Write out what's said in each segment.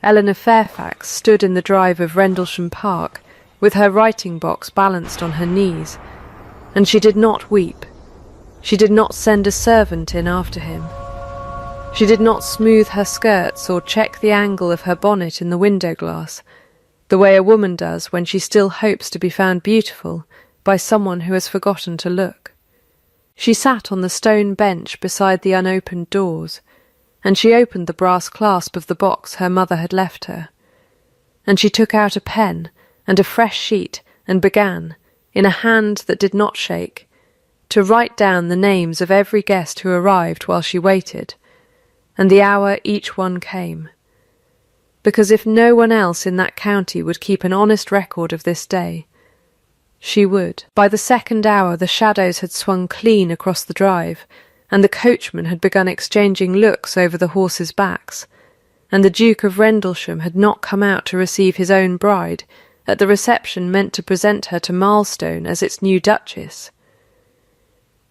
Eleanor Fairfax stood in the drive of Rendlesham Park, with her writing-box balanced on her knees, and she did not weep. She did not send a servant in after him. She did not smooth her skirts or check the angle of her bonnet in the window-glass, the way a woman does when she still hopes to be found beautiful by someone who has forgotten to look. She sat on the stone bench beside the unopened doors, and she opened the brass clasp of the box her mother had left her. And she took out a pen and a fresh sheet and began, in a hand that did not shake, to write down the names of every guest who arrived while she waited, and the hour each one came. Because if no one else in that county would keep an honest record of this day, she would. By the second hour the shadows had swung clean across the drive, and the coachman had begun exchanging looks over the horses' backs, and the Duke of Rendlesham had not come out to receive his own bride at the reception meant to present her to Milestone as its new Duchess.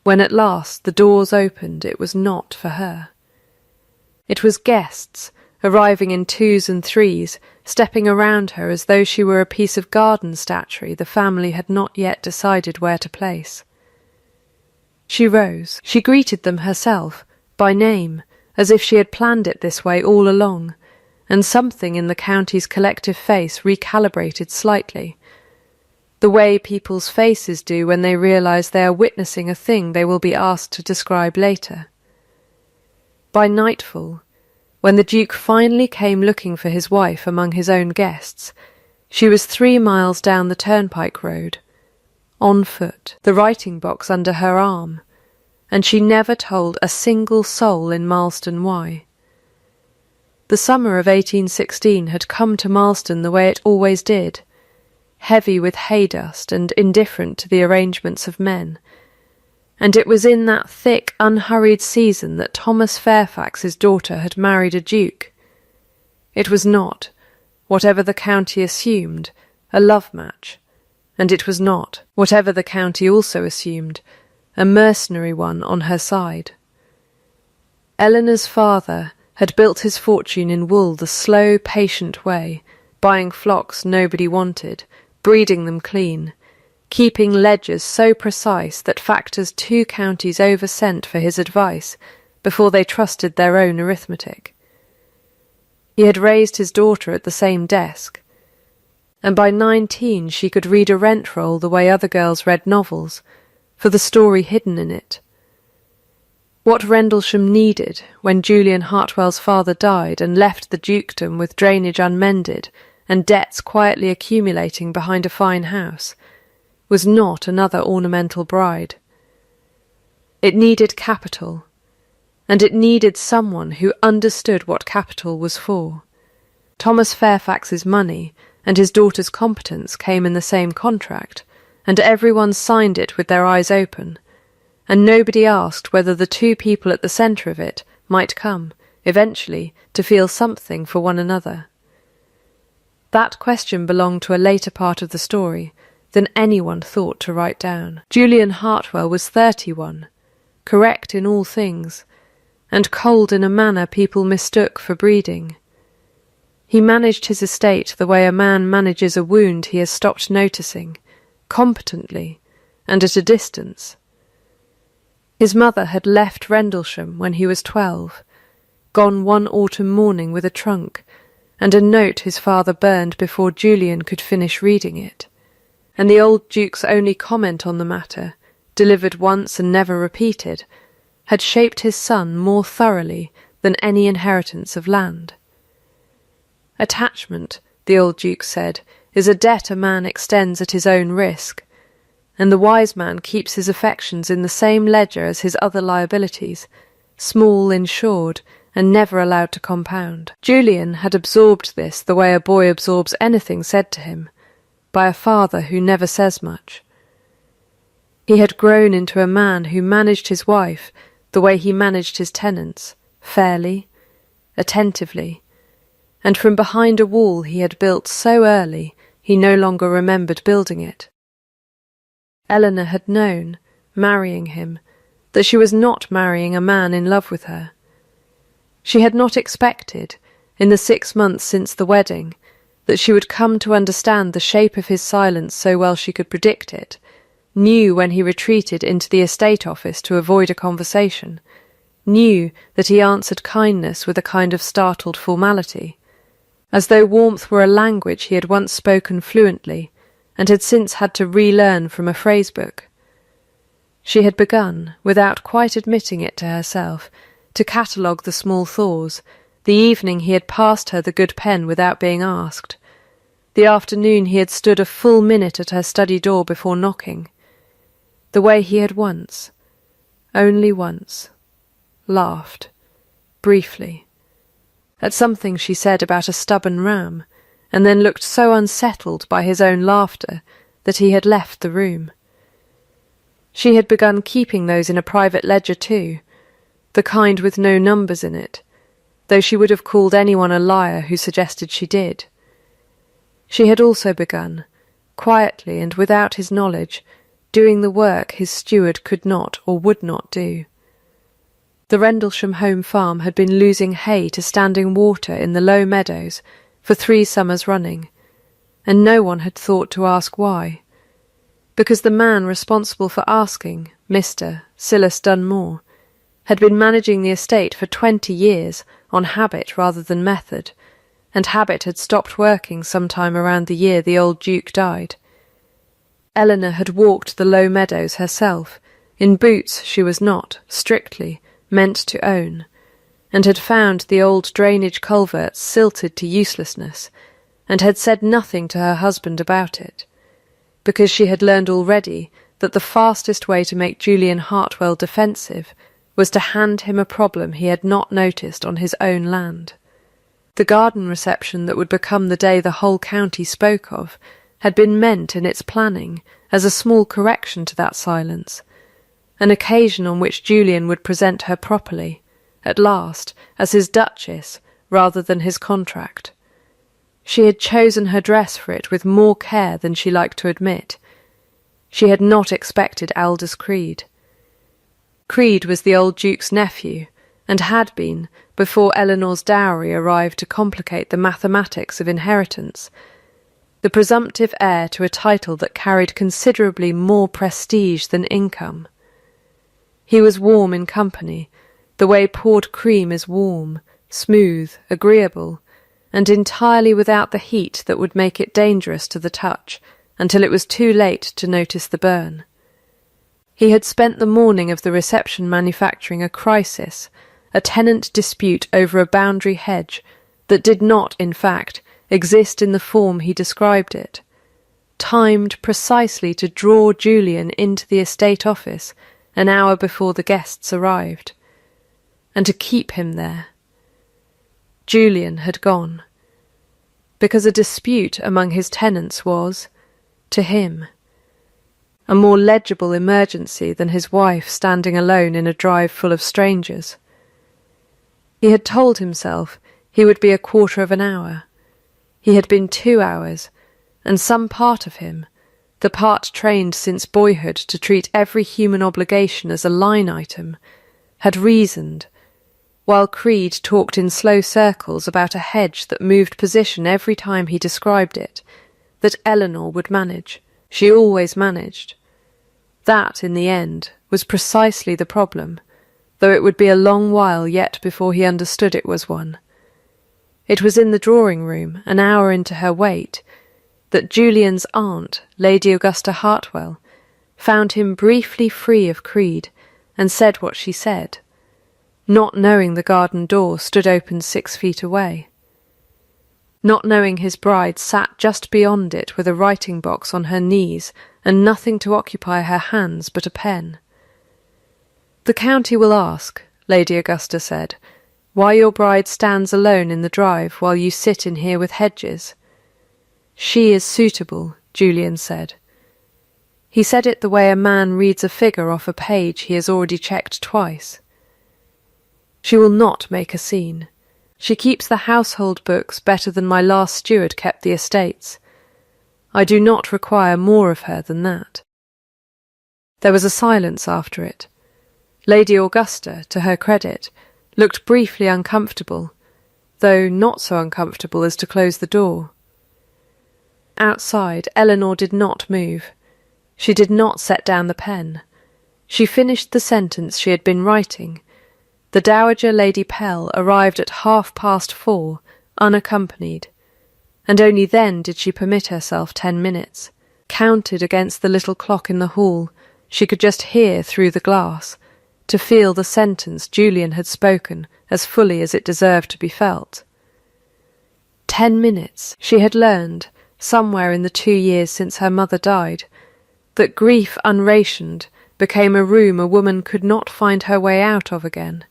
When at last the doors opened, it was not for her. It was guests, arriving in twos and threes, stepping around her as though she were a piece of garden statuary the family had not yet decided where to place. She rose. She greeted them herself, by name, as if she had planned it this way all along, and something in the county's collective face recalibrated slightly, the way people's faces do when they realise they are witnessing a thing they will be asked to describe later. By nightfall, when the Duke finally came looking for his wife among his own guests, she was 3 miles down the turnpike road, on foot, the writing-box under her arm, and she never told a single soul in Milestone why. The summer of 1816 had come to Milestone the way it always did, heavy with hay dust and indifferent to the arrangements of men, and it was in that thick, unhurried season that Thomas Fairfax's daughter had married a duke. It was not, whatever the county assumed, a love match, and it was not, whatever the county also assumed, a mercenary one on her side. Eleanor's father had built his fortune in wool the slow, patient way, buying flocks nobody wanted, breeding them clean, keeping ledgers so precise that factors 2 counties over sent for his advice before they trusted their own arithmetic. He had raised his daughter at the same desk, and by 19 she could read a rent roll the way other girls read novels, for the story hidden in it. What Rendlesham needed when Julian Hartwell's father died and left the dukedom with drainage unmended and debts quietly accumulating behind a fine house was not another ornamental bride. It needed capital, and it needed someone who understood what capital was for. Thomas Fairfax's money and his daughter's competence came in the same contract, and everyone signed it with their eyes open, and nobody asked whether the 2 people at the centre of it might come, eventually, to feel something for one another. That question belonged to a later part of the story than anyone thought to write down. Julian Hartwell was 31, correct in all things, and cold in a manner people mistook for breeding. He managed his estate the way a man manages a wound he has stopped noticing, competently, and at a distance. His mother had left Rendlesham when he was 12, gone one autumn morning with a trunk, and a note his father burned before Julian could finish reading it, and the old Duke's only comment on the matter, delivered once and never repeated, had shaped his son more thoroughly than any inheritance of land. Attachment, the old Duke said, is a debt a man extends at his own risk, and the wise man keeps his affections in the same ledger as his other liabilities, small insured, and never allowed to compound. Julian had absorbed this the way a boy absorbs anything said to him, by a father who never says much. He had grown into a man who managed his wife the way he managed his tenants, fairly, attentively, and from behind a wall he had built so early he no longer remembered building it. Eleanor had known, marrying him, that she was not marrying a man in love with her. She had not expected, in the 6 months since the wedding, that she would come to understand the shape of his silence so well she could predict it, knew when he retreated into the estate office to avoid a conversation, knew that he answered kindness with a kind of startled formality, as though warmth were a language he had once spoken fluently and had since had to relearn from a phrasebook. She had begun, without quite admitting it to herself, to catalogue the small thaws, the evening he had passed her the good pen without being asked, the afternoon he had stood a full minute at her study door before knocking, the way he had once, only once, laughed, briefly, at something she said about a stubborn ram, and then looked so unsettled by his own laughter that he had left the room. She had begun keeping those in a private ledger too, the kind with no numbers in it, though she would have called anyone a liar who suggested she did. She had also begun, quietly and without his knowledge, doing the work his steward could not or would not do. The Rendlesham home farm had been losing hay to standing water in the low meadows for 3 summers running, and no one had thought to ask why, because the man responsible for asking, Mr. Silas Dunmore, had been managing the estate for 20 years on habit rather than method, and habit had stopped working sometime around the year the old Duke died. Eleanor had walked the low meadows herself, in boots she was not, strictly, meant to own, and had found the old drainage culverts silted to uselessness, and had said nothing to her husband about it, because she had learned already that the fastest way to make Julian Hartwell defensive was to hand him a problem he had not noticed on his own land. The garden reception that would become the day the whole county spoke of had been meant in its planning as a small correction to that silence, an occasion on which Julian would present her properly, at last, as his Duchess rather than his contract. She had chosen her dress for it with more care than she liked to admit. She had not expected Aldous Creed. Creed was the old Duke's nephew, and had been, before Eleanor's dowry arrived to complicate the mathematics of inheritance, the presumptive heir to a title that carried considerably more prestige than income. He was warm in company, the way poured cream is warm, smooth, agreeable, and entirely without the heat that would make it dangerous to the touch until it was too late to notice the burn. He had spent the morning of the reception manufacturing a crisis, a tenant dispute over a boundary hedge that did not, in fact, exist in the form he described it, timed precisely to draw Julian into the estate office an hour before the guests arrived, and to keep him there. Julian had gone, because a dispute among his tenants was, to him, a more legible emergency than his wife standing alone in a drive full of strangers. He had told himself he would be a quarter of an hour. He had been 2 hours, and some part of him, the part trained since boyhood to treat every human obligation as a line item, had reasoned, while Creed talked in slow circles about a hedge that moved position every time he described it, that Eleanor would manage. She always managed. That, in the end, was precisely the problem, though it would be a long while yet before he understood it was one. It was in the drawing-room, an hour into her wait, that Julian's aunt, Lady Augusta Hartwell, found him briefly free of Creed and said what she said, not knowing the garden door stood open 6 feet away, not knowing his bride sat just beyond it with a writing-box on her knees and nothing to occupy her hands but a pen. "The county will ask," Lady Augusta said, "why your bride stands alone in the drive while you sit in here with Hedges." "She is suitable," Julian said. He said it the way a man reads a figure off a page he has already checked twice. "She will not make a scene. She keeps the household books better than my last steward kept the estates. I do not require more of her than that." There was a silence after it. Lady Augusta, to her credit, looked briefly uncomfortable, though not so uncomfortable as to close the door. Outside, Eleanor did not move. She did not set down the pen. She finished the sentence she had been writing. The Dowager Lady Pell arrived at 4:30, unaccompanied, and only then did she permit herself 10 minutes. Counted against the little clock in the hall, she could just hear through the glass, to feel the sentence Julian had spoken as fully as it deserved to be felt. 10 minutes. She had learned, somewhere in the 2 years since her mother died, that grief unrationed became a room a woman could not find her way out of again,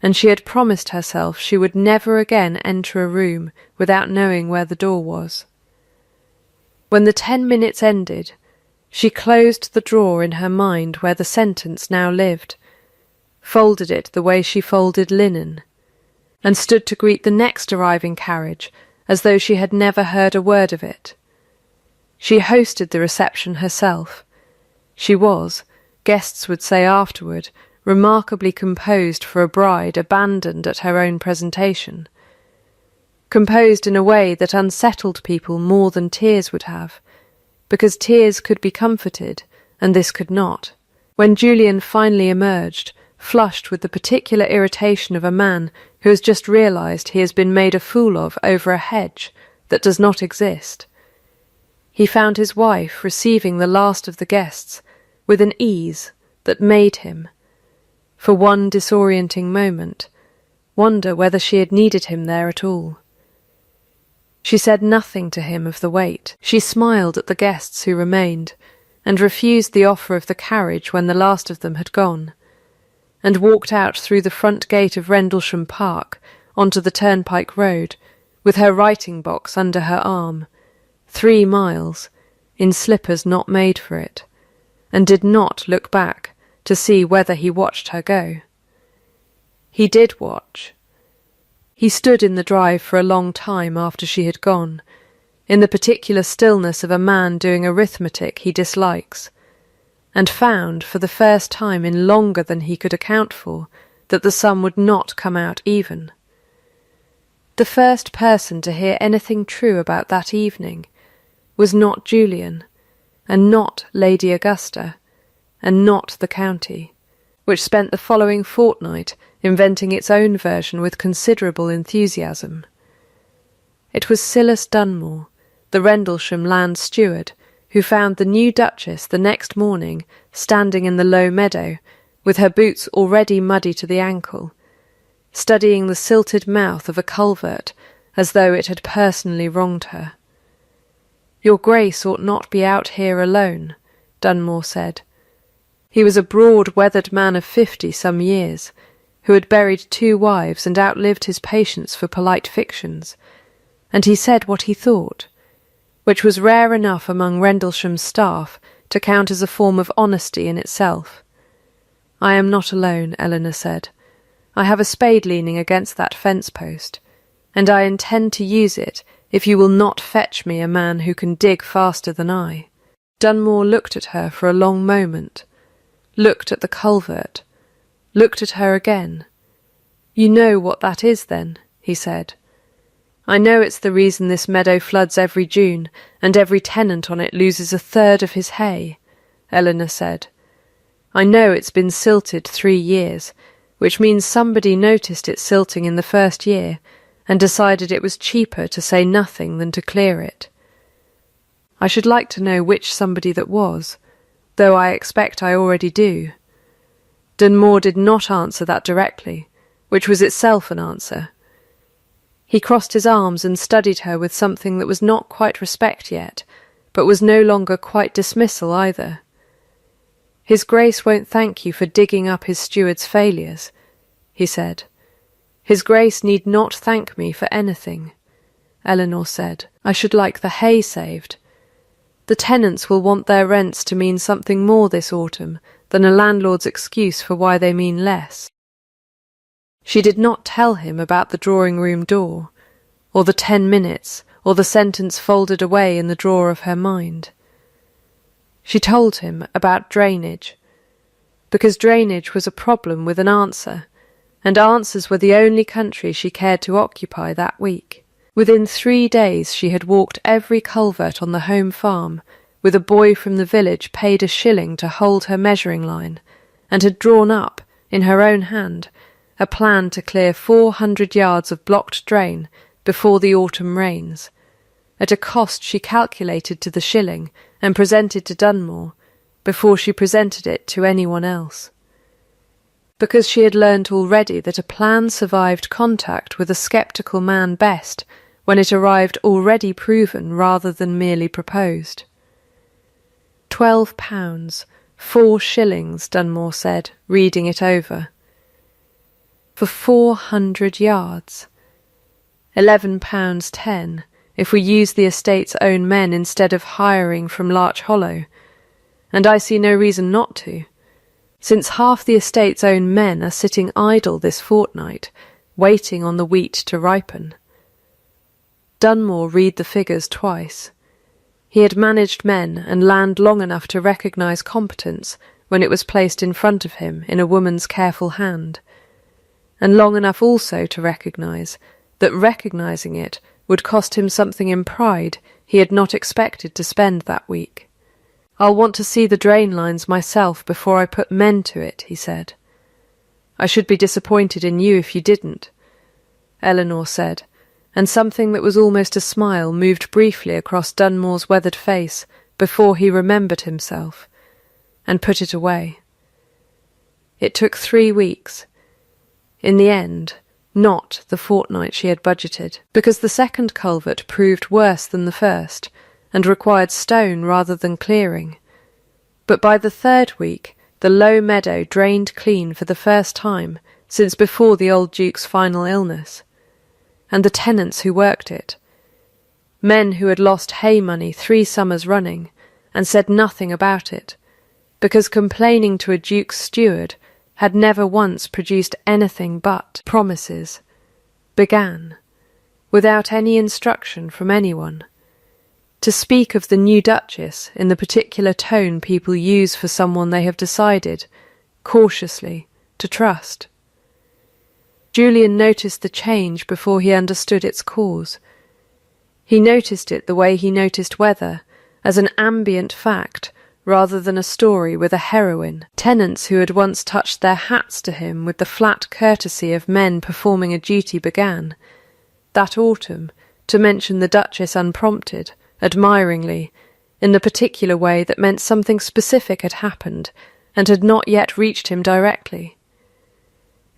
and she had promised herself she would never again enter a room without knowing where the door was. When the 10 minutes ended, she closed the drawer in her mind where the sentence now lived, folded it the way she folded linen, and stood to greet the next arriving carriage as though she had never heard a word of it. She hosted the reception herself. She was, guests would say afterward, remarkably composed for a bride abandoned at her own presentation. Composed in a way that unsettled people more than tears would have, because tears could be comforted, and this could not. When Julian finally emerged, flushed with the particular irritation of a man who has just realised he has been made a fool of over a hedge that does not exist, he found his wife receiving the last of the guests with an ease that made him, for one disorienting moment, wonder whether she had needed him there at all. She said nothing to him of the wait. She smiled at the guests who remained, and refused the offer of the carriage when the last of them had gone, and walked out through the front gate of Rendlesham Park onto the turnpike road, with her writing-box under her arm, 3 miles, in slippers not made for it, and did not look back to see whether he watched her go. He did watch. He stood in the drive for a long time after she had gone, in the particular stillness of a man doing arithmetic he dislikes, and found, for the first time in longer than he could account for, that the sum would not come out even. The first person to hear anything true about that evening was not Julian, and not Lady Augusta, and not the county, which spent the following fortnight inventing its own version with considerable enthusiasm. It was Silas Dunmore, the Rendlesham land steward, who found the new Duchess the next morning standing in the low meadow, with her boots already muddy to the ankle, studying the silted mouth of a culvert as though it had personally wronged her. "Your Grace ought not be out here alone," Dunmore said. He was a broad-weathered man of 50 some years, who had buried 2 wives and outlived his patience for polite fictions, and he said what he thought, which was rare enough among Rendlesham's staff to count as a form of honesty in itself. "I am not alone," Eleanor said. "I have a spade leaning against that fence-post, and I intend to use it if you will not fetch me a man who can dig faster than I." Dunmore looked at her for a long moment, looked at the culvert, looked at her again. "You know what that is, then?" he said. "I know it's the reason this meadow floods every June, and every tenant on it loses 1/3 of his hay," Eleanor said. "I know it's been silted 3 years, which means somebody noticed it silting in the first year, and decided it was cheaper to say nothing than to clear it. I should like to know which somebody that was, though I expect I already do." Dunmore did not answer that directly, which was itself an answer. He crossed his arms and studied her with something that was not quite respect yet, but was no longer quite dismissal either. "His Grace won't thank you for digging up his steward's failures," he said. "His Grace need not thank me for anything," Eleanor said. "I should like the hay saved. The tenants will want their rents to mean something more this autumn than a landlord's excuse for why they mean less." She did not tell him about the drawing-room door, or the 10 minutes, or the sentence folded away in the drawer of her mind. She told him about drainage, because drainage was a problem with an answer, and answers were the only country she cared to occupy that week. Within 3 days she had walked every culvert on the home farm, with a boy from the village paid a shilling to hold her measuring line, and had drawn up, in her own hand, a plan to clear 400 yards of blocked drain before the autumn rains, at a cost she calculated to the shilling and presented to Dunmore, before she presented it to anyone else. Because she had learnt already that a plan survived contact with a sceptical man best when it arrived already proven rather than merely proposed. £12, 4 shillings, Dunmore said, reading it over. For 400 yards. £11.10, if we use the estate's own men instead of hiring from Larch Hollow, and I see no reason not to, since half the estate's own men are sitting idle this fortnight, waiting on the wheat to ripen. Dunmore read the figures twice. He had managed men and land long enough to recognise competence when it was placed in front of him in a woman's careful hand, and long enough also to recognise that recognising it would cost him something in pride he had not expected to spend that week. "I'll want to see the drain lines myself before I put men to it," he said. "I should be disappointed in you if you didn't," Eleanor said, and something that was almost a smile moved briefly across Dunmore's weathered face before he remembered himself, and put it away. It took 3 weeks. In the end, not the fortnight she had budgeted, because the second culvert proved worse than the first, and required stone rather than clearing. But by the 3rd week, the low meadow drained clean for the first time since before the old Duke's final illness, and the tenants who worked it, men who had lost hay money 3 summers running, and said nothing about it, because complaining to a Duke's steward had never once produced anything but promises, began, without any instruction from anyone, to speak of the new Duchess in the particular tone people use for someone they have decided, cautiously, to trust. Julian noticed the change before he understood its cause. He noticed it the way he noticed weather, as an ambient fact rather than a story with a heroine. Tenants who had once touched their hats to him with the flat courtesy of men performing a duty began, that autumn, to mention the Duchess unprompted, admiringly, in the particular way that meant something specific had happened and had not yet reached him directly.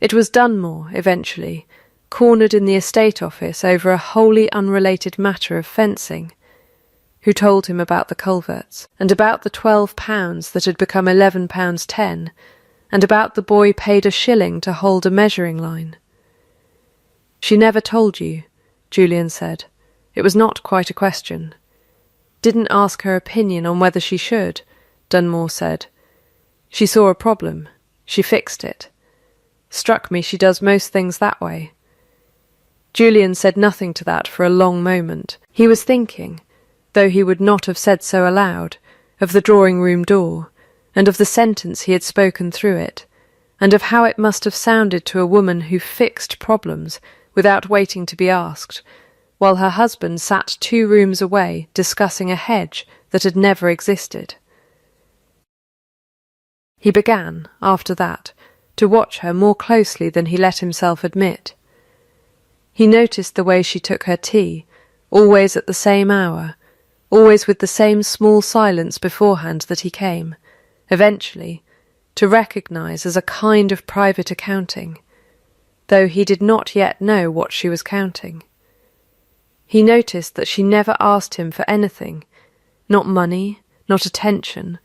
It was Dunmore, eventually, cornered in the estate office over a wholly unrelated matter of fencing, who told him about the culverts, and about the £12 that had become £11.10, and about the boy paid a shilling to hold a measuring line. "She never told you," Julian said. "It was not quite a question." "Didn't ask her opinion on whether she should," Dunmore said. "She saw a problem. She fixed it. Struck me she does most things that way." Julian said nothing to that for a long moment. He was thinking, though he would not have said so aloud, of the drawing-room door, and of the sentence he had spoken through it, and of how it must have sounded to a woman who fixed problems without waiting to be asked, while her husband sat 2 rooms away discussing a hedge that had never existed. He began, after that, to watch her more closely than he let himself admit. He noticed the way she took her tea, always at the same hour, always with the same small silence beforehand that he came, eventually, to recognise as a kind of private accounting, though he did not yet know what she was counting. He noticed that she never asked him for anything, not money, not attention,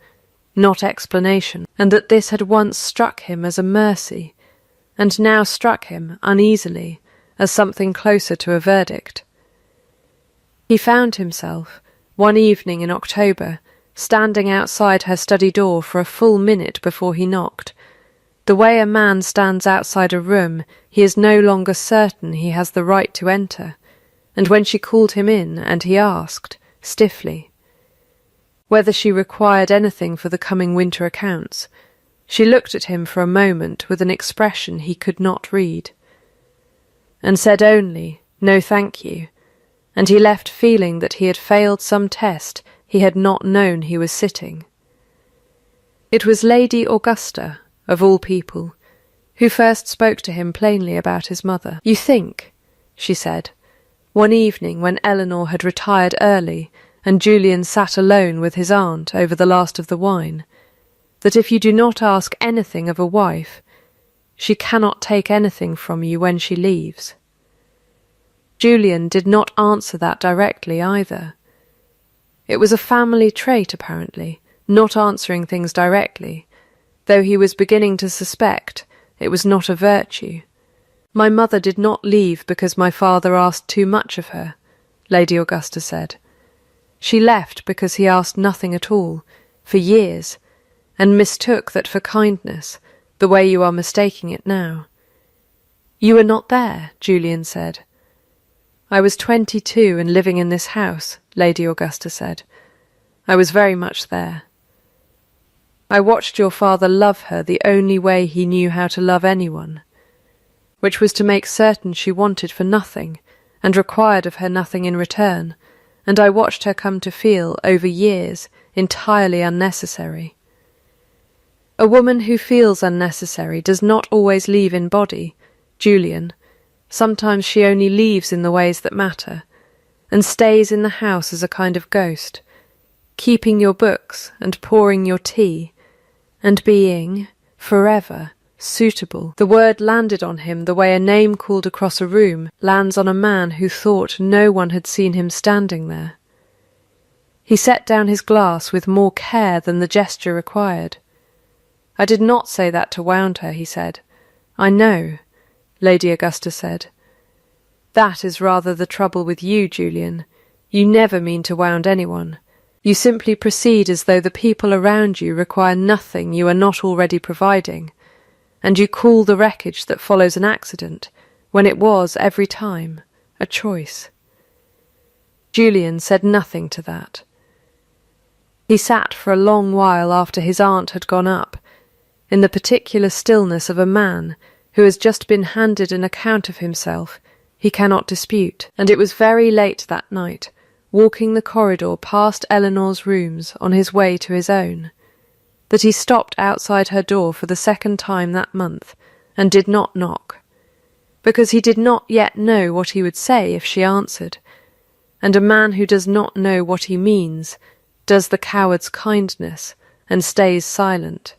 not explanation, and that this had once struck him as a mercy, and now struck him, uneasily, as something closer to a verdict. He found himself, one evening in October, standing outside her study door for a full minute before he knocked. The way a man stands outside a room he is no longer certain he has the right to enter, and when she called him in and he asked, stiffly, whether she required anything for the coming winter accounts, She looked at him for a moment with an expression he could not read, and said only, "No, thank you," and he left feeling that he had failed some test he had not known he was sitting. It was Lady Augusta, of all people, who first spoke to him plainly about his mother. "You think," she said, one evening when Eleanor had retired early and Julian sat alone with his aunt over the last of the wine, "that if you do not ask anything of a wife, she cannot take anything from you when she leaves?" Julian did not answer that directly either. It was a family trait, apparently, not answering things directly, though he was beginning to suspect it was not a virtue. "My mother did not leave because my father asked too much of her," Lady Augusta said. "She left because he asked nothing at all, for years, and mistook that for kindness, the way you are mistaking it now." "You were not there," Julian said. "I was 22 and living in this house," Lady Augusta said. "I was very much there. I watched your father love her the only way he knew how to love anyone, which was to make certain she wanted for nothing and required of her nothing in return, and I watched her come to feel, over years, entirely unnecessary. A woman who feels unnecessary does not always leave in body, Julian. Sometimes she only leaves in the ways that matter, and stays in the house as a kind of ghost, keeping your books and pouring your tea, and being, forever, suitable." The word landed on him the way a name called across a room lands on a man who thought no one had seen him standing there. He set down his glass with more care than the gesture required. "I did not say that to wound her," he said. "I know," Lady Augusta said. "That is rather the trouble with you, Julian. You never mean to wound anyone. You simply proceed as though the people around you require nothing you are not already providing, and you call the wreckage that follows an accident, when it was, every time, a choice." Julian said nothing to that. He sat for a long while after his aunt had gone up, in the particular stillness of a man who has just been handed an account of himself he cannot dispute, and it was very late that night, walking the corridor past Eleanor's rooms on his way to his own, that he stopped outside her door for the second time that month and did not knock, because he did not yet know what he would say if she answered, and a man who does not know what he means does the coward's kindness and stays silent.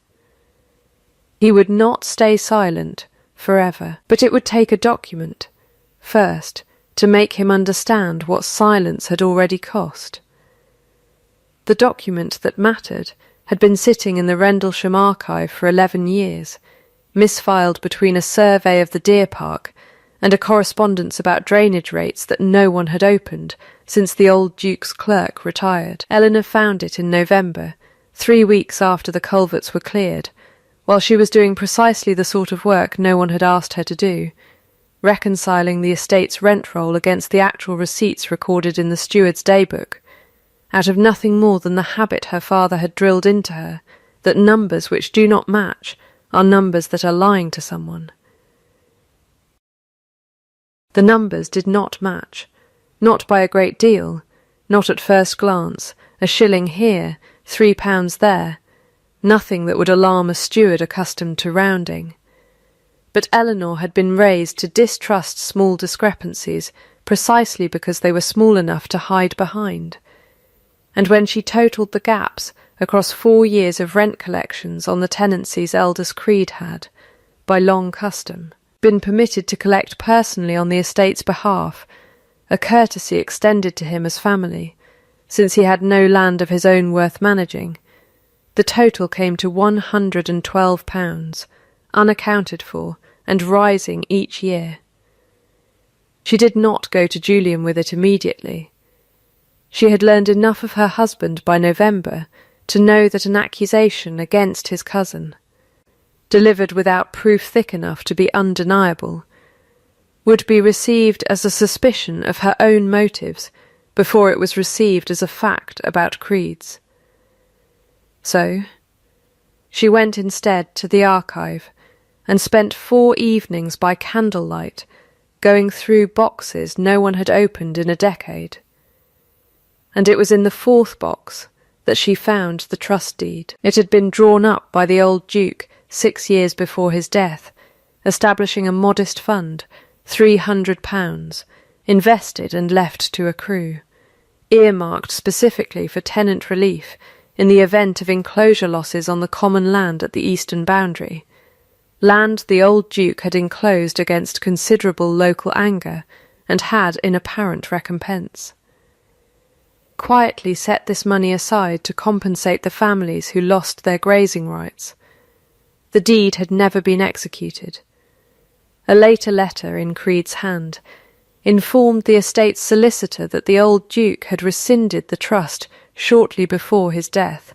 He would not stay silent forever, but it would take a document, first, to make him understand what silence had already cost. The document that mattered had been sitting in the Rendlesham archive for 11 years, misfiled between a survey of the deer park and a correspondence about drainage rates that no one had opened since the old Duke's clerk retired. Eleanor found it in November, 3 weeks after the culverts were cleared, while she was doing precisely the sort of work no one had asked her to do, reconciling the estate's rent roll against the actual receipts recorded in the steward's daybook, out of nothing more than the habit her father had drilled into her, that numbers which do not match are numbers that are lying to someone. The numbers did not match, not by a great deal, not at first glance, a shilling here, £3 there, nothing that would alarm a steward accustomed to rounding. But Eleanor had been raised to distrust small discrepancies precisely because they were small enough to hide behind, and when she totalled the gaps across 4 years of rent collections on the tenancies eldest Creed had, by long custom, been permitted to collect personally on the estate's behalf, a courtesy extended to him as family, since he had no land of his own worth managing, the total came to £112, unaccounted for, and rising each year. She did not go to Julian with it immediately. She had learned enough of her husband by November to know that an accusation against his cousin, delivered without proof thick enough to be undeniable, would be received as a suspicion of her own motives before it was received as a fact about Creed's. So, She went instead to the archive and spent 4 evenings by candlelight going through boxes no one had opened in a decade. And it was in the 4th box that she found the trust deed. It had been drawn up by the old Duke 6 years before his death, establishing a modest fund, £300, invested and left to accrue, earmarked specifically for tenant relief in the event of enclosure losses on the common land at the eastern boundary, land the old Duke had enclosed against considerable local anger and had in apparent recompense. Quietly set this money aside to compensate the families who lost their grazing rights. The deed had never been executed. A later letter in Creed's hand informed the estate's solicitor that the old Duke had rescinded the trust shortly before his death,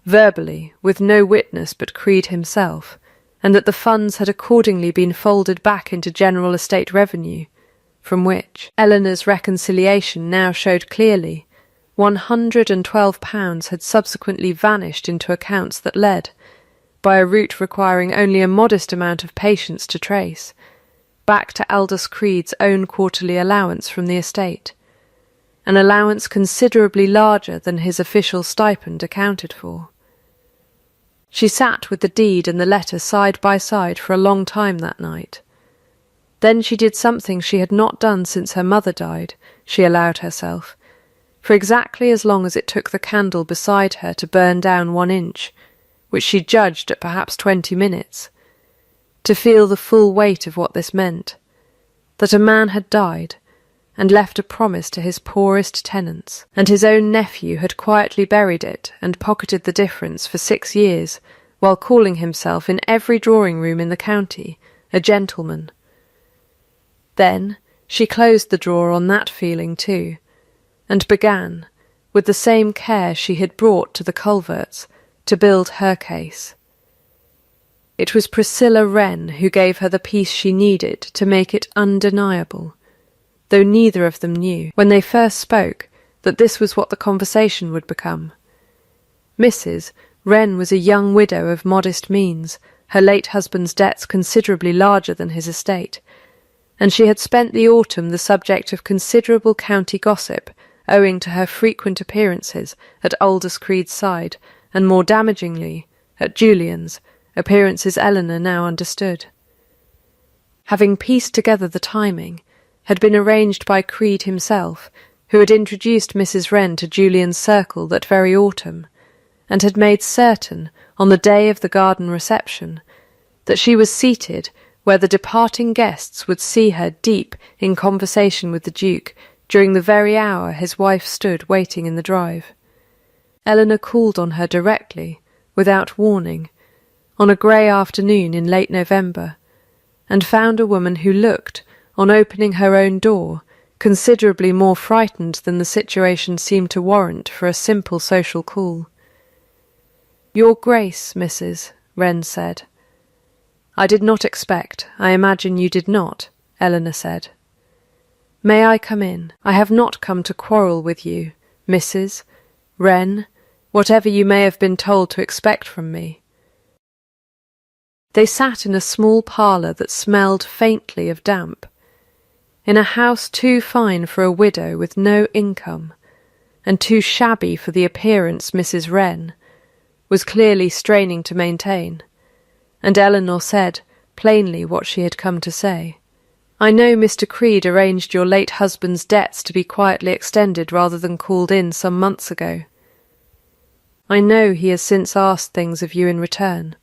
verbally, with no witness but Creed himself, and that the funds had accordingly been folded back into general estate revenue, from which Eleanor's reconciliation now showed clearly £112 had subsequently vanished into accounts that led, by a route requiring only a modest amount of patience to trace, back to Aldous Creed's own quarterly allowance from the estate, an allowance considerably larger than his official stipend accounted for. She sat with the deed and the letter side by side for a long time that night. Then she did something she had not done since her mother died, she allowed herself, for exactly as long as it took the candle beside her to burn down 1 inch, which she judged at perhaps 20 minutes, to feel the full weight of what this meant, that a man had died and left a promise to his poorest tenants, and his own nephew had quietly buried it and pocketed the difference for 6 years, while calling himself in every drawing-room in the county a gentleman. Then she closed the drawer on that feeling too, and began, with the same care she had brought to the culverts, to build her case. It was Priscilla Wren who gave her the piece she needed to make it undeniable, though neither of them knew, when they first spoke, that this was what the conversation would become. Mrs. Wren was a young widow of modest means, her late husband's debts considerably larger than his estate, and she had spent the autumn the subject of considerable county gossip, owing to her frequent appearances at Aldous Creed's side, and more damagingly, at Julian's, appearances Eleanor now understood. Having pieced together the timing, had been arranged by Creed himself, who had introduced Mrs. Wren to Julian's circle that very autumn, and had made certain, on the day of the garden reception, that she was seated where the departing guests would see her deep in conversation with the Duke during the very hour his wife stood waiting in the drive. Eleanor called on her directly, without warning, on a grey afternoon in late November, and found a woman who looked, on opening her own door, considerably more frightened than the situation seemed to warrant for a simple social call. "Your Grace, Mrs." Wren said. "I did not expect, I imagine you did not," Eleanor said. "May I come in? I have not come to quarrel with you, Mrs. Wren, whatever you may have been told to expect from me." They sat in a small parlour that smelled faintly of damp, in a house too fine for a widow with no income, and too shabby for the appearance Mrs. Wren was clearly straining to maintain, and Eleanor said plainly what she had come to say. "I know Mr. Creed arranged your late husband's debts to be quietly extended rather than called in some months ago. I know he has since asked things of you in return.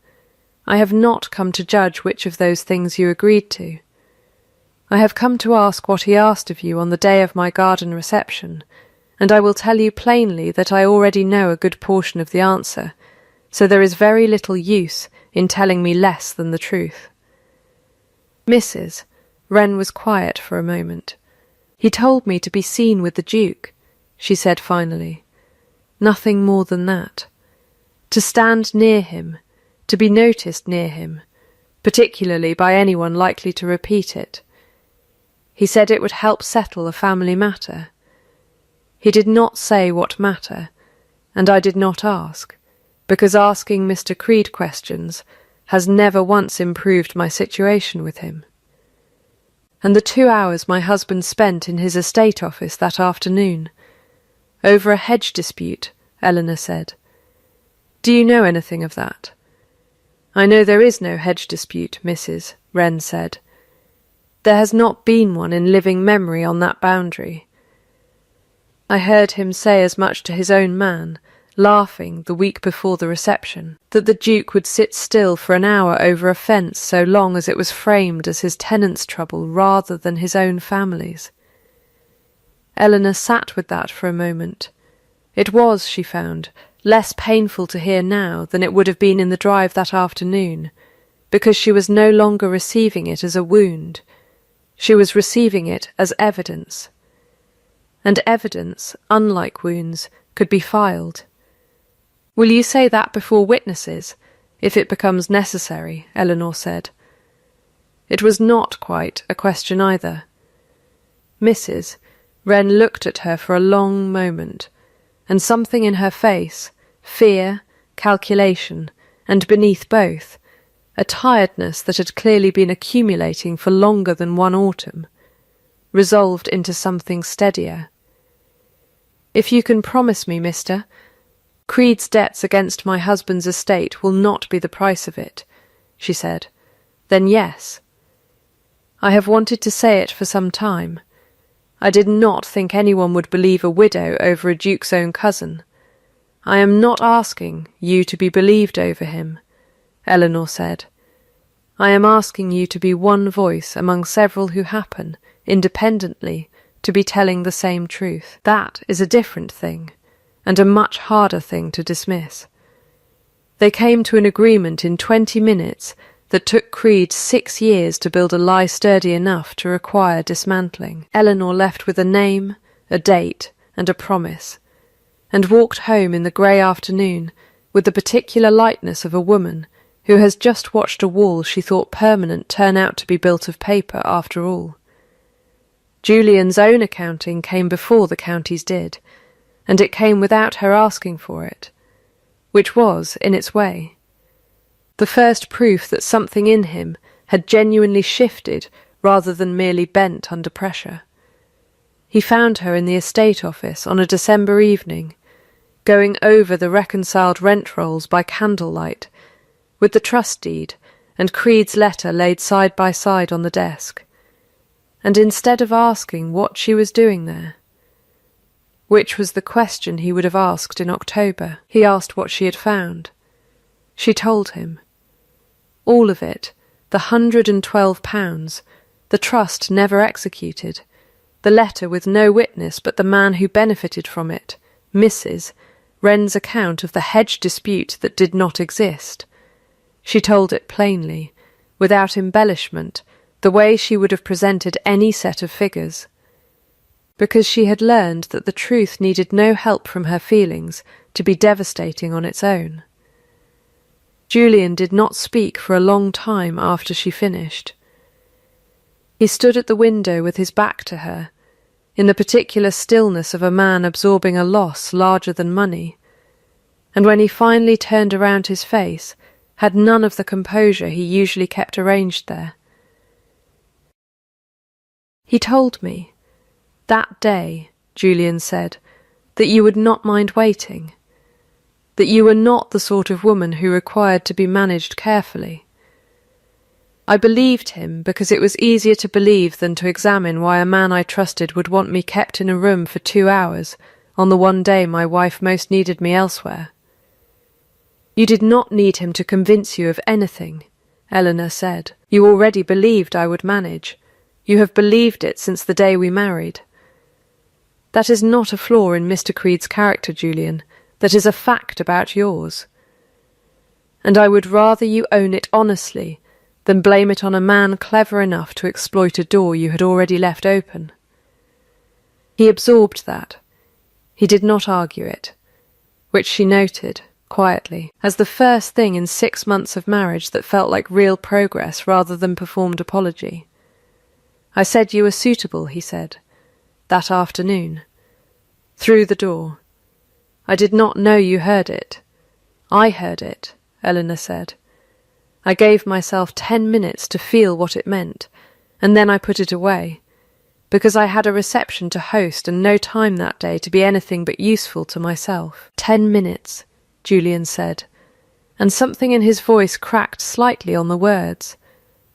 I have not come to judge which of those things you agreed to. I have come to ask what he asked of you on the day of my garden reception, and I will tell you plainly that I already know a good portion of the answer, so there is very little use in telling me less than the truth." Mrs. Wren was quiet for a moment. "He told me to be seen with the Duke," she said finally. "Nothing more than that. To stand near him, to be noticed near him, particularly by anyone likely to repeat it. He said it would help settle a family matter. He did not say what matter, and I did not ask, because asking Mr. Creed questions has never once improved my situation with him. And the 2 hours my husband spent in his estate office that afternoon, over a hedge dispute, Eleanor said. Do you know anything of that? I know there is no hedge dispute, Mrs. Wren said. There has not been one in living memory on that boundary. I heard him say as much to his own man, laughing the week before the reception, that the Duke would sit still for an hour over a fence so long as it was framed as his tenants' trouble rather than his own family's. Eleanor sat with that for a moment. It was, she found, less painful to hear now than it would have been in the drive that afternoon, because she was no longer receiving it as a wound. She was receiving it as evidence. And evidence, unlike wounds, could be filed. Will you say that before witnesses, if it becomes necessary? Eleanor said. It was not quite a question either. Mrs. Wren looked at her for a long moment, and something in her face, fear, calculation, and beneath both, a tiredness that had clearly been accumulating for longer than one autumn, resolved into something steadier. If you can promise me, Mr. Creed's debts against my husband's estate will not be the price of it, she said, then yes. I have wanted to say it for some time. I did not think anyone would believe a widow over a duke's own cousin. I am not asking you to be believed over him, Eleanor said. I am asking you to be one voice among several who happen, independently, to be telling the same truth. That is a different thing, and a much harder thing to dismiss. They came to an agreement in 20 minutes that took Creed 6 years to build a lie sturdy enough to require dismantling. Eleanor left with a name, a date, and a promise, and walked home in the grey afternoon with the particular lightness of a woman who has just watched a wall she thought permanent turn out to be built of paper after all. Julian's own accounting came before the county's did, and it came without her asking for it, which was, in its way, the first proof that something in him had genuinely shifted rather than merely bent under pressure. He found her in the estate office on a December evening, going over the reconciled rent rolls by candlelight, with the trust deed and Creed's letter laid side by side on the desk, and instead of asking what she was doing there, which was the question he would have asked in October, he asked what she had found. She told him. All of it, the £112, the trust never executed, the letter with no witness but the man who benefited from it, Mrs. Wren's account of the hedge dispute that did not exist. She told it plainly, without embellishment, the way she would have presented any set of figures, because she had learned that the truth needed no help from her feelings to be devastating on its own. Julian did not speak for a long time after she finished. He stood at the window with his back to her, in the particular stillness of a man absorbing a loss larger than money, and when he finally turned around his face, had none of the composure he usually kept arranged there. He told me, that day, Julian said, that you would not mind waiting, that you were not the sort of woman who required to be managed carefully. I believed him because it was easier to believe than to examine why a man I trusted would want me kept in a room for 2 hours on the one day my wife most needed me elsewhere. You did not need him to convince you of anything, Eleanor said. You already believed I would manage. You have believed it since the day we married. That is not a flaw in Mr. Creed's character, Julian. That is a fact about yours. And I would rather you own it honestly than blame it on a man clever enough to exploit a door you had already left open. He absorbed that. He did not argue it, which she noted, quietly, as the first thing in 6 months of marriage that felt like real progress rather than performed apology. I said you were suitable, he said, that afternoon. Through the door. I did not know you heard it. I heard it, Eleanor said. I gave myself 10 minutes to feel what it meant, and then I put it away, because I had a reception to host and no time that day to be anything but useful to myself. 10 minutes, Julian said, and something in his voice cracked slightly on the words.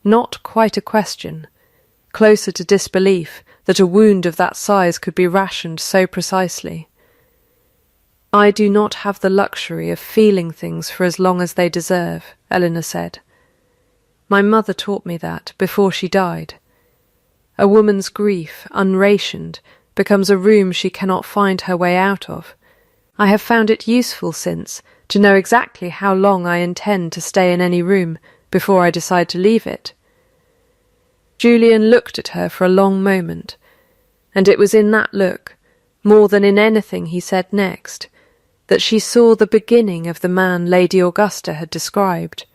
Not quite a question, closer to disbelief that a wound of that size could be rationed so precisely. I do not have the luxury of feeling things for as long as they deserve, Eleanor said. My mother taught me that before she died. A woman's grief, unrationed, becomes a room she cannot find her way out of. I have found it useful since to know exactly how long I intend to stay in any room before I decide to leave it. Julian looked at her for a long moment, and it was in that look, more than in anything he said next, that she saw the beginning of the man Lady Augusta had described,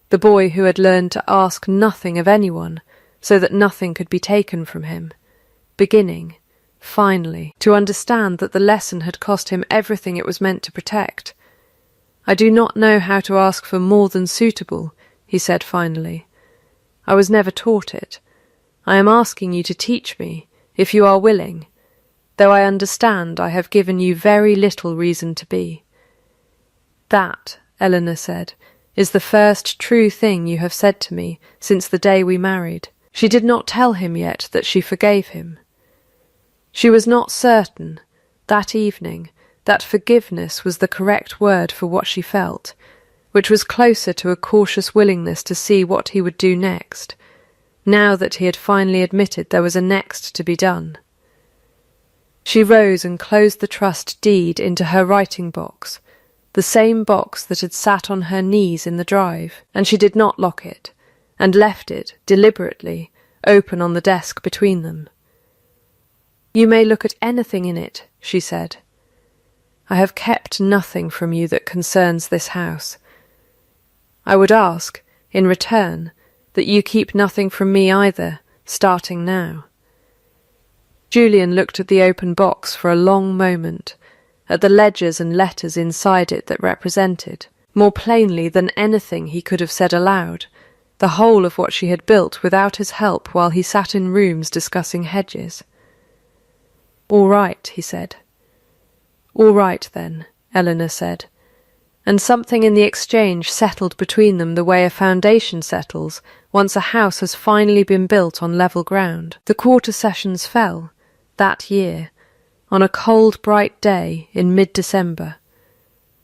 the boy who had learned to ask nothing of anyone so that nothing could be taken from him, beginning, finally, to understand that the lesson had cost him everything it was meant to protect. I do not know how to ask for more than suitable, he said finally. I was never taught it. I am asking you to teach me, if you are willing, though I understand I have given you very little reason to be. That, Eleanor said, is the first true thing you have said to me since the day we married. She did not tell him yet that she forgave him. She was not certain, that evening, that forgiveness was the correct word for what she felt, which was closer to a cautious willingness to see what he would do next, now that he had finally admitted there was a next to be done. She rose and closed the trust deed into her writing box, the same box that had sat on her knees in the drive, and she did not lock it, and left it, deliberately, open on the desk between them. You may look at anything in it, she said. I have kept nothing from you that concerns this house. I would ask, in return, that you keep nothing from me either, starting now. Julian looked at the open box for a long moment, at the ledgers and letters inside it that represented, more plainly than anything he could have said aloud, the whole of what she had built without his help while he sat in rooms discussing hedges. All right, he said. All right, then, Eleanor said, and something in the exchange settled between them the way a foundation settles once a house has finally been built on level ground. The quarter sessions fell, that year, on a cold, bright day in mid-December,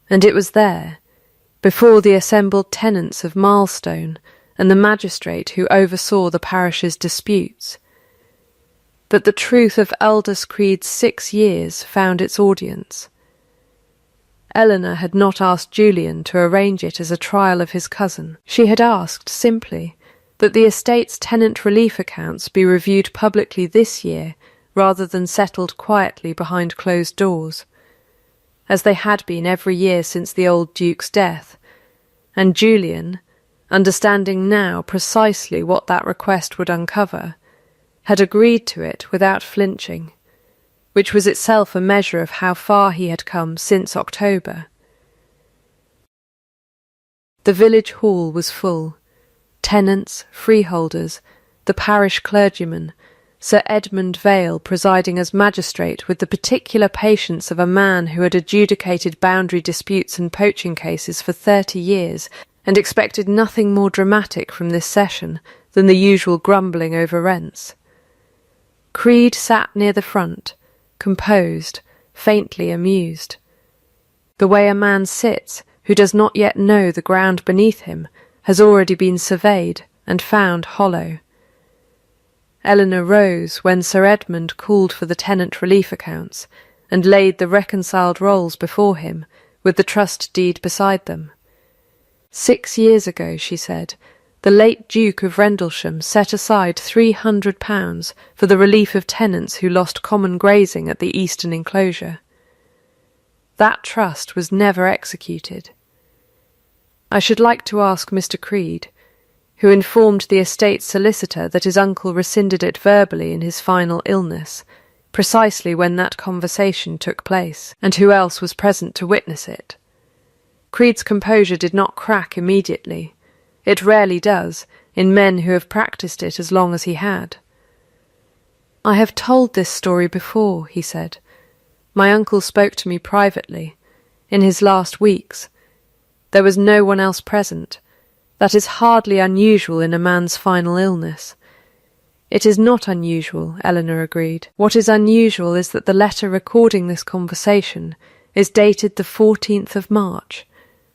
and it was there, before the assembled tenants of Milestone and the magistrate who oversaw the parish's disputes, that the truth of Aldous Creed's 6 years found its audience. Eleanor had not asked Julian to arrange it as a trial of his cousin. She had asked, simply, that the estate's tenant relief accounts be reviewed publicly this year rather than settled quietly behind closed doors, as they had been every year since the old Duke's death, and Julian, understanding now precisely what that request would uncover, had agreed to it without flinching, which was itself a measure of how far he had come since October. The village hall was full. Tenants, freeholders, the parish clergyman, Sir Edmund Vale presiding as magistrate with the particular patience of a man who had adjudicated boundary disputes and poaching cases for 30 years and expected nothing more dramatic from this session than the usual grumbling over rents. Creed sat near the front, composed, faintly amused. The way a man sits who does not yet know the ground beneath him has already been surveyed and found hollow. Eleanor rose when Sir Edmund called for the tenant relief accounts and laid the reconciled rolls before him, with the trust deed beside them. 6 years ago, she said, the late Duke of Rendlesham set aside £300 for the relief of tenants who lost common grazing at the eastern enclosure. That trust was never executed. I should like to ask Mr. Creed, who informed the estate's solicitor that his uncle rescinded it verbally in his final illness, precisely when that conversation took place, and who else was present to witness it. Creed's composure did not crack immediately. It rarely does, in men who have practiced it as long as he had. "I have told this story before," he said. "My uncle spoke to me privately, in his last weeks. There was no one else present. That is hardly unusual in a man's final illness." "It is not unusual," Eleanor agreed. "What is unusual is that the letter recording this conversation is dated the 14th of March,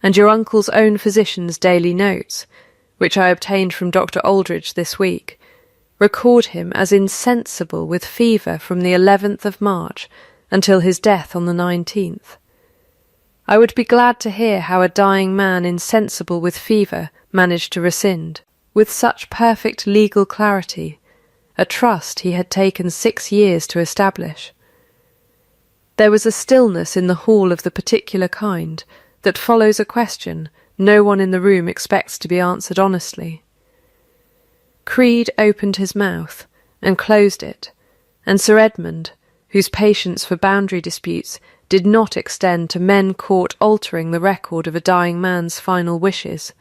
and your uncle's own physician's daily notes, which I obtained from Dr. Aldridge this week, record him as insensible with fever from the 11th of March until his death on the 19th. I would be glad to hear how a dying man insensible with fever managed to rescind, with such perfect legal clarity, a trust he had taken 6 years to establish." There was a stillness in the hall of the particular kind that follows a question no one in the room expects to be answered honestly. Creed opened his mouth and closed it, and Sir Edmund, whose patience for boundary disputes did not extend to men caught altering the record of a dying man's final wishes,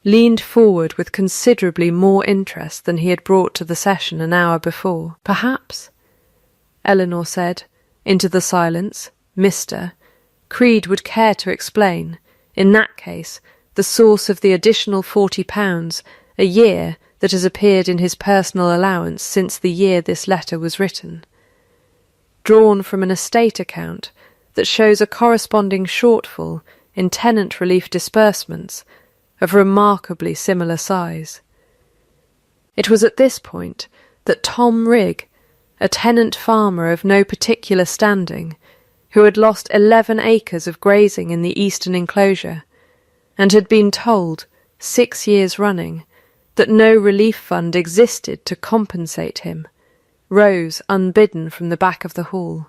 leaned forward with considerably more interest than he had brought to the session an hour before. "Perhaps," Eleanor said, into the silence, "Mr. Creed would care to explain, in that case, the source of the additional £40 a year that has appeared in his personal allowance since the year this letter was written, drawn from an estate account that shows a corresponding shortfall in tenant relief disbursements of remarkably similar size." It was at this point that Tom Rigg, a tenant farmer of no particular standing, who had lost 11 acres of grazing in the eastern enclosure, and had been told, 6 years running, that no relief fund existed to compensate him, rose unbidden from the back of the hall.